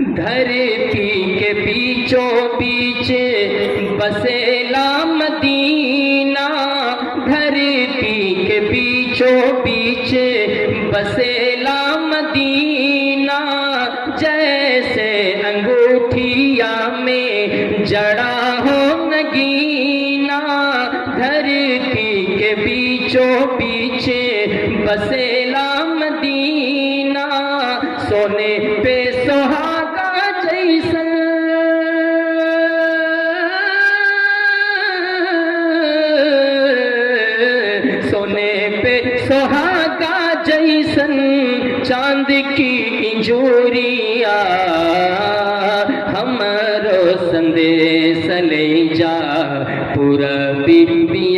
धरती के बीचों बीच बसेला मदीना, धरती के बीचों बीच बसेला मदीना। जैसे अंगूठिया में जड़ा हो नगीना, धरती के बीचों बीच बसेला मदीना। सोने पे सुहागा जैसन, सोने पे सुहागा जैसन चांद की इंजूरिया। हमरो संदेश ले जा पूरा बीबिया।